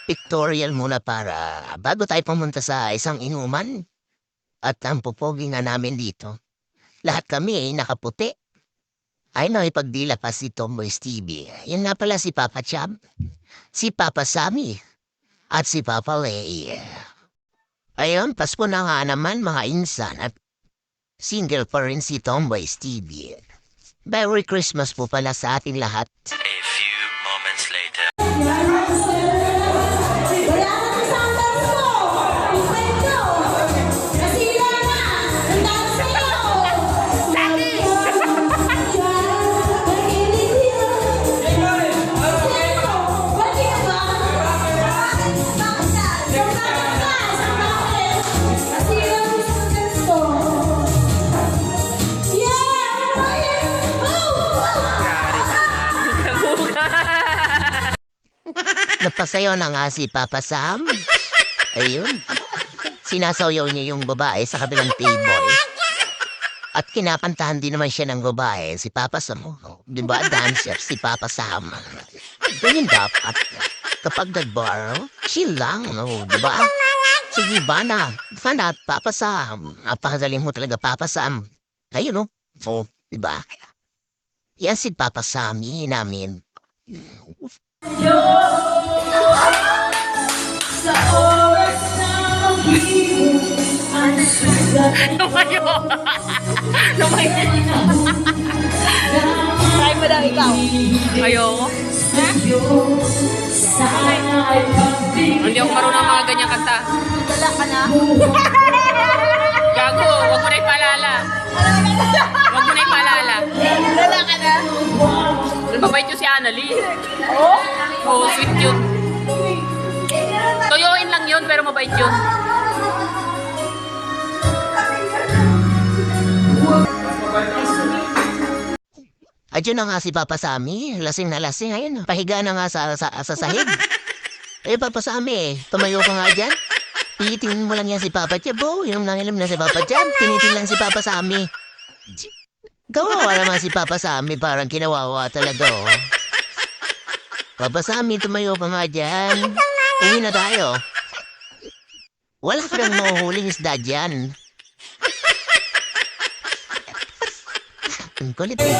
Pictorial muna para bago tayo pumunta sa isang inuman. At ang pupogi nga namin dito. Lahat kami ay nakaputi. Ay nakipagdila pa si Tomboy Stevie. Yan nga pala si Papa Chab, si Papa Sammy, at si Papa Lay. Ayun, Pasko na nga naman mga insan at single pa rin si Tomboy Stevie. Merry Christmas po pala sa ating lahat. A few moments later. Napasayaw na nga si Papa Sam. Ayun. Sinasayaw niya yung babae sa kabilang table. At kinakantahan din naman siya ng babae, si Papa Sam. Diba, dancer si Papa Sam. Ganyan dapat. Kapag nag-bar, chill lang, no? Diba? Sige ba na? Fanat, Papa Sam. Napakagaling mo talaga, Papa Sam. Ayun, no? So, diba? Yan si Papa Sammy namin. Sa oras ng hihip ang sugat. Lumayo! Lumayo! Try mo lang ikaw. Ayoko. Hindi ako marunong mga ganyang kanta. Dala ka na. Gago, wag mo na ipaalala. Wag mo na ipaalala. Dala ka na. Mabait yun si Annalie. Oo? Oo, sweet yun. Toyoin lang yun, pero mabait yun. Ayun na nga si Papa Sammy, lasing na lasing. Ayun, pahiga na nga sa sahig. Eh, Papa Sammy, tumayo ka nga dyan. Tinitingin mo lang yan si Papa Chab. Oh, inom na si Papa Chab. Tinitingin lang si Papa Sammy. Kawawa naman si Papa Sammy, parang kinawawa talaga, oh. Papa Sammy, tumayo ka nga dyan. Uwi na tayo. Wala ka nang mahuhuling isda dyan. Ang kulit eh.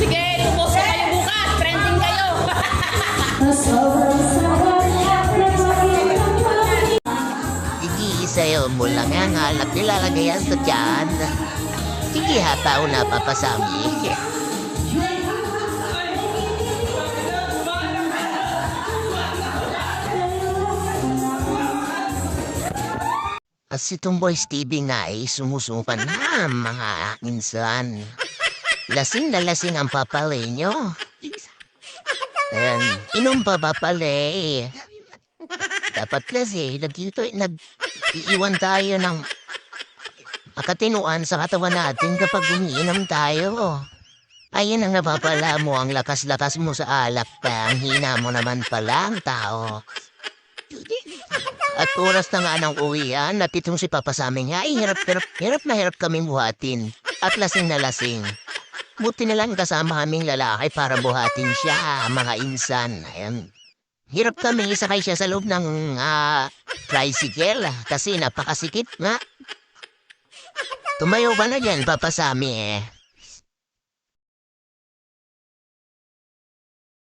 Sige, post na kayo bukas. Trending kayo. Igiisayo mo lang ang alak nilalagayan sa tiyan. Sige hataw na, Papa Sammy. At si Tomboy Stevie nga ay sumusukan na mga insan. Lasing na lasing ang papalay nyo. Ayan, inom pa papalay. Dapat kasi, nag-iiwan tayo ng makatinuan sa katawan natin kapag umiinom tayo. Ayun ang napapala mo, ang lakas-lakas mo sa alak pa, ang hina mo naman pala ang tao. At oras na nga ng uwian, at itong si Papa Sammy nga, ay hirap na hirap kaming buhatin. At lasing na lasing. Buti na lang kasama kaming lalaki para buhatin siya, mga insan. Ayan. Hirap kami, isakay siya sa loob ng tricycle kasi napakasikip nga. Tumayo ka na dyan, Papa Sammy eh.